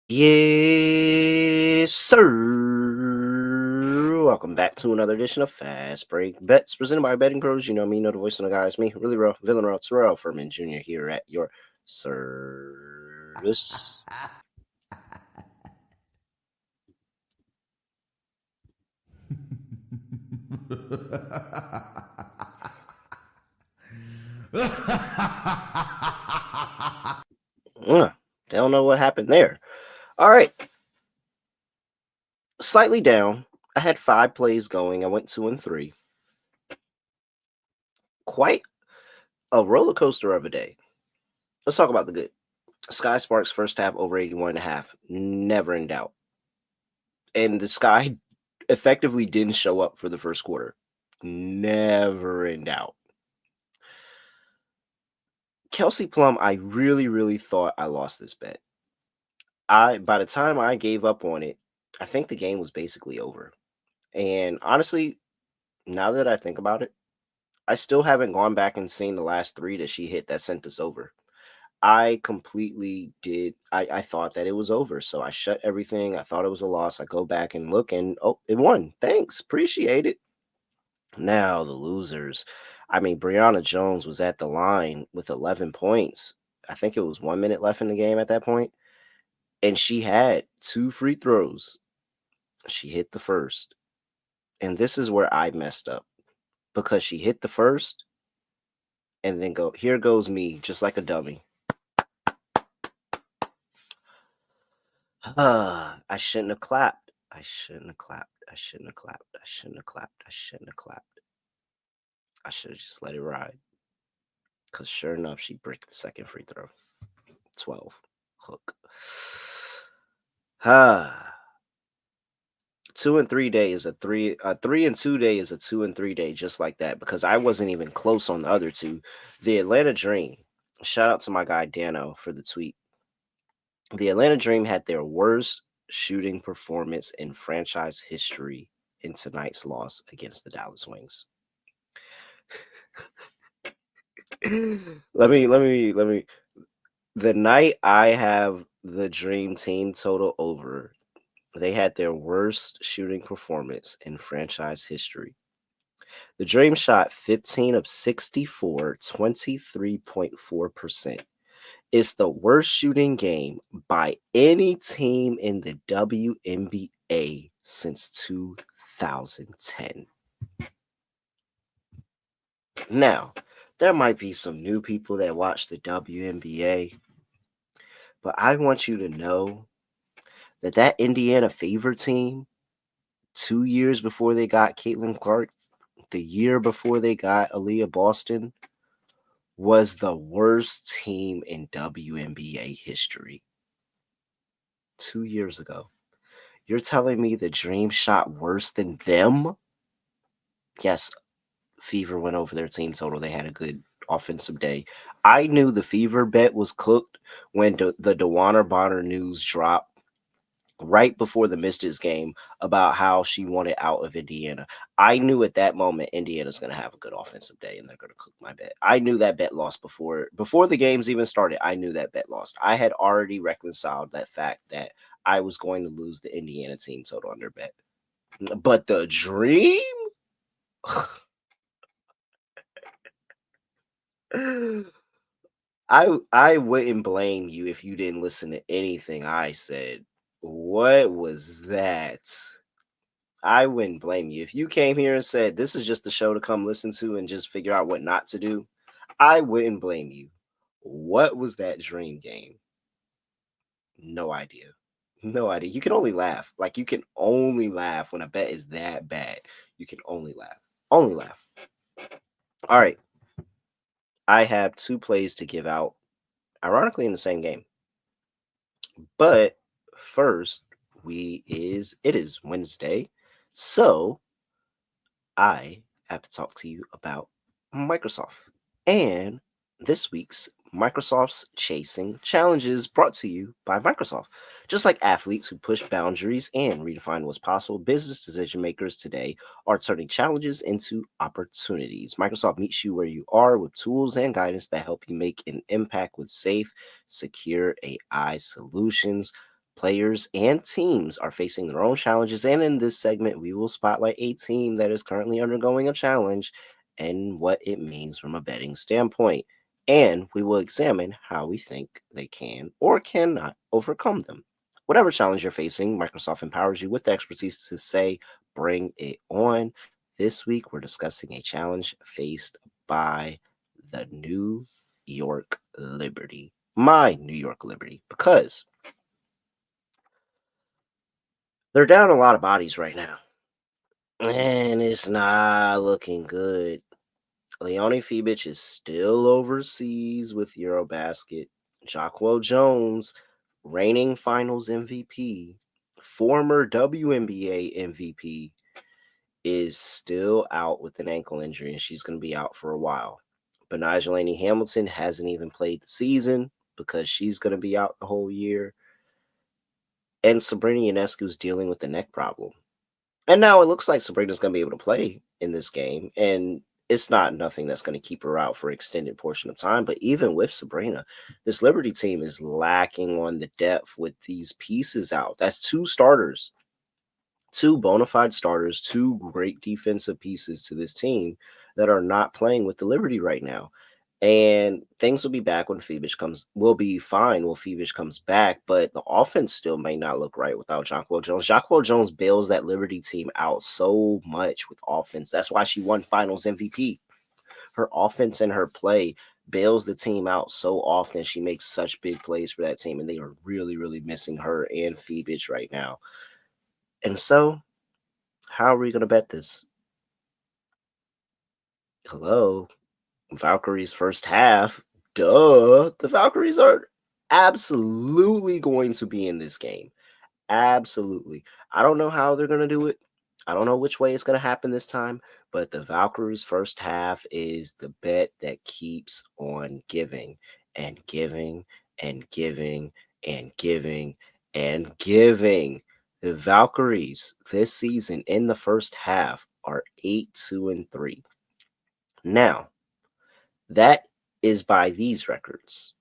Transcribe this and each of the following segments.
Yes, sir. Welcome back to another edition of Fast Break Bets presented by BettingPros. You know me, you know the voice of the guys, me, really real, villain real, Terrell Furman Jr. here at your service. Don't know what happened there. All right, slightly down. I had 5 plays going. I went 2 and 3. Quite a roller coaster of a day. Let's talk about the good. Sky Sparks first half over 81.5. Never in doubt. And the Sky effectively didn't show up for the first quarter. Never in doubt. Kelsey Plum, I really thought I lost this bet. By the time I gave up on it, I think the game was basically over. And honestly, now that I think about it, I still haven't gone back and seen the last 3 that she hit that sent us over. I completely did. I thought that it was over. So I shut everything. I thought it was a loss. I go back and look and it won. Thanks. Appreciate it. Now the losers. I mean, Brianna Jones was at the line with 11 points. I think it was 1 minute left in the game at that point, and she had 2 free throws. She hit the first, and this is where I messed up because she hit the first, and then here goes me, just like a dummy. I shouldn't have clapped. I shouldn't have clapped. I shouldn't have clapped. I shouldn't have clapped. I shouldn't have clapped. I should have just let it ride. Because sure enough, she bricked the second free throw. 12. Hook. 2 and 3 day is a 3 and 2 day is a 2 and 3 day, just like that, because I wasn't even close on the other two. The Atlanta Dream. Shout out to my guy Dano for the tweet. The Atlanta Dream had their worst shooting performance in franchise history in tonight's loss against the Dallas Wings. let me. The night I have the Dream Team total over, they had their worst shooting performance in franchise history. The Dream shot 15 of 64, 23.4%. It's the worst shooting game by any team in the WNBA since 2010. Now, there might be some new people that watch the WNBA, but I want you to know that Indiana Fever team, 2 years before they got Caitlin Clark, the year before they got Aaliyah Boston, was the worst team in WNBA history 2 years ago. You're telling me the Dream shot worse than them? Yes, Fever went over their team total. They had a good offensive day. I knew the Fever bet was cooked when the DeWanna Bonner news dropped right before the Mystics game about how she wanted out of Indiana. I knew at that moment Indiana's going to have a good offensive day and they're going to cook my bet. I knew that bet lost before the games even started. I knew that bet lost. I had already reconciled that fact that I was going to lose the Indiana team total under bet. But the Dream? I wouldn't blame you if you didn't listen to anything I said. What was that? I wouldn't blame you. If you came here and said this is just a show to come listen to and just figure out what not to do, I wouldn't blame you. What was that Dream game? No idea. No idea. You can only laugh. Like, you can only laugh when a bet is that bad. You can only laugh. Only laugh. All right. I have 2 plays to give out, ironically, in the same game. But first, it is Wednesday. So I have to talk to you about Microsoft. And this week's Microsoft's Chasing Challenges, brought to you by Microsoft. Just like athletes who push boundaries and redefine what's possible, business decision makers today are turning challenges into opportunities. Microsoft meets you where you are with tools and guidance that help you make an impact with safe, secure AI solutions. Players and teams are facing their own challenges, and in this segment, we will spotlight a team that is currently undergoing a challenge and what it means from a betting standpoint. And we will examine how we think they can or cannot overcome them. Whatever challenge you're facing, Microsoft empowers you with the expertise to say, bring it on. This week, we're discussing a challenge faced by the New York Liberty, my New York Liberty, because they're down a lot of bodies right now, and it's not looking good. Leone Fibic is still overseas with Eurobasket. Jacquel Jones, reigning Finals MVP, former WNBA MVP, is still out with an ankle injury, and she's going to be out for a while. But Nigel Hamilton hasn't even played the season because she's going to be out the whole year. And Sabrina Ionescu is dealing with the neck problem. And now it looks like Sabrina's going to be able to play in this game. And it's not nothing that's going to keep her out for an extended portion of time. But even with Sabrina, this Liberty team is lacking on the depth with these pieces out. That's two starters, two bona fide starters, two great defensive pieces to this team that are not playing with the Liberty right now. And things will be back when Phoebus comes. Will be fine when Phoebus comes back, but the offense still may not look right without Jonquel Jones. Jonquel Jones bails that Liberty team out so much with offense. That's why she won Finals MVP. Her offense and her play bails the team out so often. She makes such big plays for that team, and they are really, really missing her and Phoebus right now. And so, how are we going to bet this? Hello? Valkyries first half. Duh. The Valkyries are absolutely going to be in this game. Absolutely. I don't know how they're going to do it. I don't know which way it's going to happen this time, but the Valkyries first half is the bet that keeps on giving and giving and giving and giving and giving. The Valkyries this season in the first half are 8-2-3. Now, that is by these records.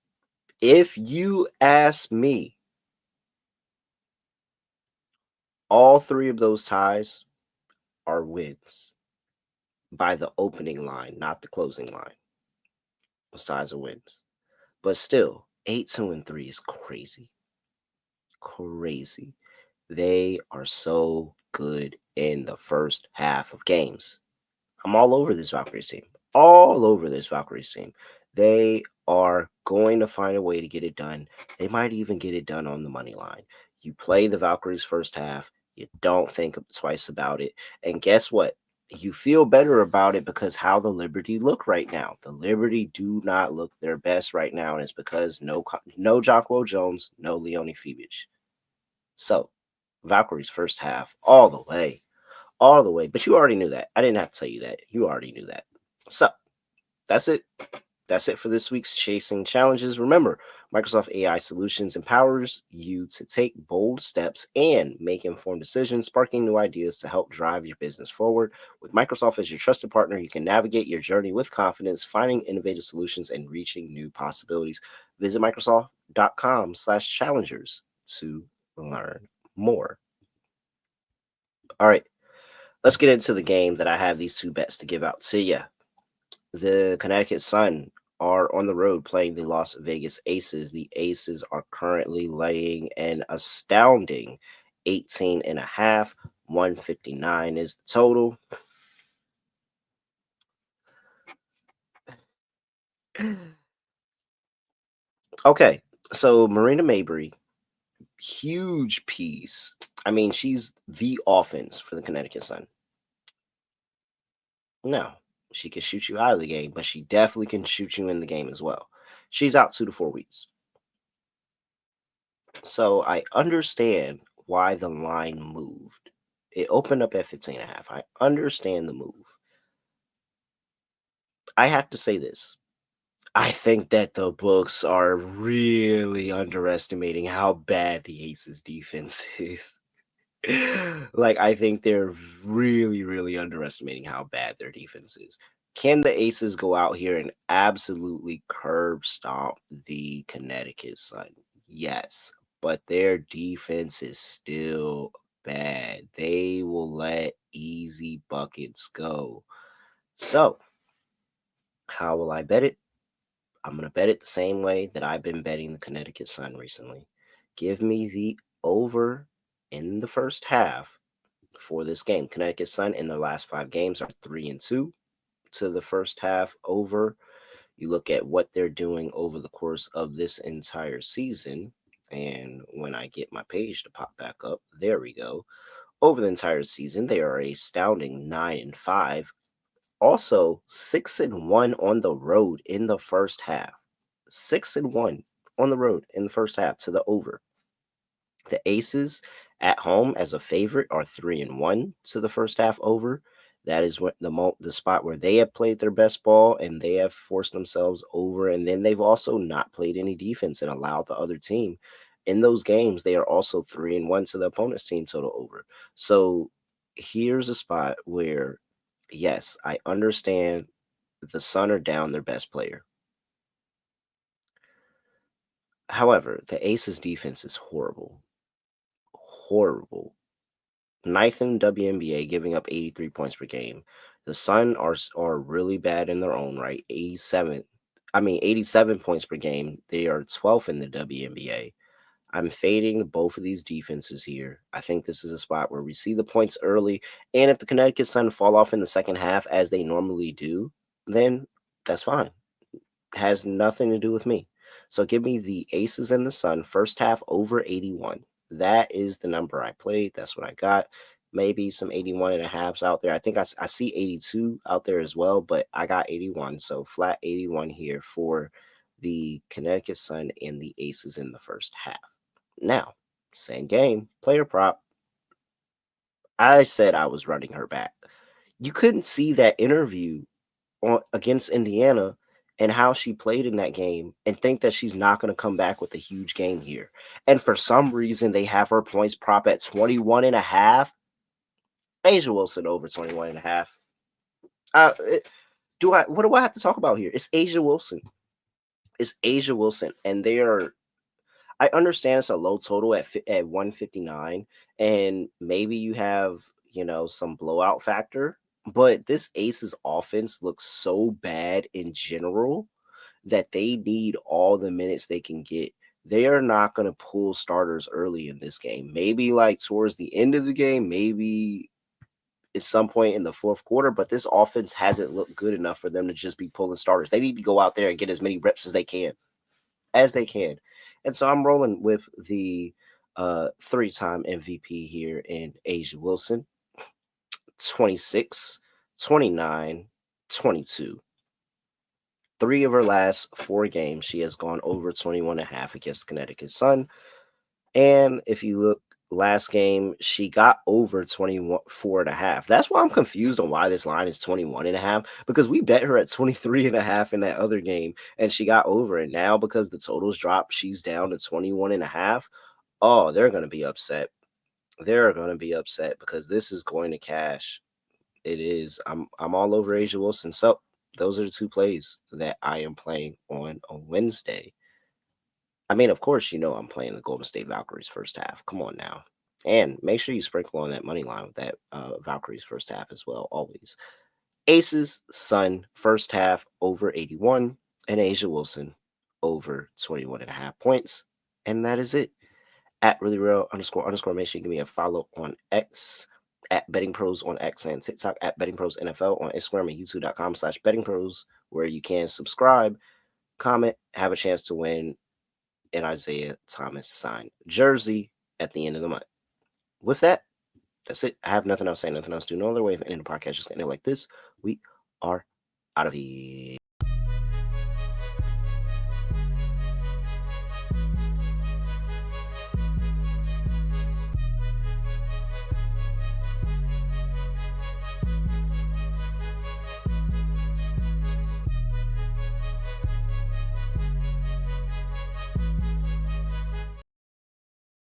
If you ask me, all three of those ties are wins by the opening line, not the closing line. Those ties are wins. But still, 8-2-3 is crazy. Crazy. They are so good in the first half of games. I'm all over this Valkyries team. All over this Valkyries team. They are going to find a way to get it done. They might even get it done on the money line. You play the Valkyries first half. You don't think twice about it. And guess what? You feel better about it because how the Liberty look right now. The Liberty do not look their best right now, and it's because no Jocko Jones, no Leone Fibic. So, Valkyries first half all the way, all the way. But you already knew that. I didn't have to tell you that. You already knew that. So that's it. That's it for this week's Chasing Challenges. Remember, Microsoft AI Solutions empowers you to take bold steps and make informed decisions, sparking new ideas to help drive your business forward. With Microsoft as your trusted partner, you can navigate your journey with confidence, finding innovative solutions and reaching new possibilities. Visit Microsoft.com/challengers to learn more. All right, let's get into the game that I have these two bets to give out to you. The Connecticut Sun are on the road playing the Las Vegas Aces. The Aces are currently laying an astounding 18.5. 159 is the total. Okay, so Marina Mabrey, huge piece. I mean, she's the offense for the Connecticut Sun. No, she can shoot you out of the game, but she definitely can shoot you in the game as well. She's out 2 to 4 weeks. So I understand why the line moved. It opened up at 15.5. I understand the move. I have to say this. I think that the books are really underestimating how bad the Aces defense is. Like, I think they're really, really underestimating how bad their defense is. Can the Aces go out here and absolutely curb stomp the Connecticut Sun? Yes. but their defense is still bad. They will let easy buckets go. So, how will I bet it? I'm going to bet it the same way that I've been betting the Connecticut Sun recently. Give me the over in the first half for this game. Connecticut Sun in their last 5 games are 3-2 to the first half over. You look at what they're doing over the course of this entire season. And when I get my page to pop back up, there we go. Over the entire season, they are a astounding 9-5. Also, 6-1 on the road in the first half. 6-1 on the road in the first half to the over. The Aces at home as a favorite are 3-1 to the first half over. That is what the spot where they have played their best ball and they have forced themselves over. And then they've also not played any defense and allowed the other team in those games. They are also 3-1 to the opponent's team total over. So here's a spot where, yes, I understand the Sun are down their best player. However, the Aces defense is horrible. Horrible. Ninth in WNBA, giving up 83 points per game. The Sun are really bad in their own right. 87 points per game. They are 12th in the WNBA. I'm fading both of these defenses here. I think this is a spot where we see the points early, and if the Connecticut Sun fall off in the second half as they normally do, then that's fine. Has nothing to do with me. So give me the Aces and the Sun first half over 81. That is the number I played. That's what I got. Maybe some 81 and a halves out there. I think I see 82 out there as well, but I got 81. So flat 81 here for the Connecticut Sun and the Aces in the first half. Now, same game, player prop. I said I was running her back. You couldn't see that interview against Indiana and how she played in that game and think that she's not going to come back with a huge game here. And for some reason, they have her points prop at 21 and a half. Asia Wilson over 21 and a half. What do I have to talk about here? It's Asia Wilson. It's Asia Wilson. And I understand it's a low total at 159. And maybe you have, some blowout factor. But this Aces offense looks so bad in general that they need all the minutes they can get. They are not going to pull starters early in this game. Maybe like towards the end of the game, maybe at some point in the fourth quarter, but this offense hasn't looked good enough for them to just be pulling starters. They need to go out there and get as many reps as they can. And so I'm rolling with the 3-time MVP here in Asia Wilson. 26, 29, 22. 3 of her last 4 games, she has gone over 21 and a half against Connecticut Sun. And if you look last game, she got over 24 and a half. That's why I'm confused on why this line is 21 and a half, because we bet her at 23 and a half in that other game and she got over it. Now, because the totals dropped, she's down to 21 and a half. Oh, they're going to be upset. They're going to be upset because this is going to cash. It is. I'm all over Asia Wilson. So those are the 2 plays that I am playing on a Wednesday. I mean, of course, I'm playing the Golden State Valkyries first half. Come on now. And make sure you sprinkle on that money line with that Valkyries first half as well, always. Aces, Sun, first half over 81, and Asia Wilson over 21 and a half points. And that is it. At really real __. Make sure you give me a follow on X at BettingPros on X and TikTok at BettingPros NFL on Instagram and YouTube.com/BettingPros, where you can subscribe, comment, have a chance to win an Isaiah Thomas signed jersey at the end of the month. With that, that's it. I have nothing else to say, nothing else to do. No other way of ending the podcast. Just ending it like this. We are out of here.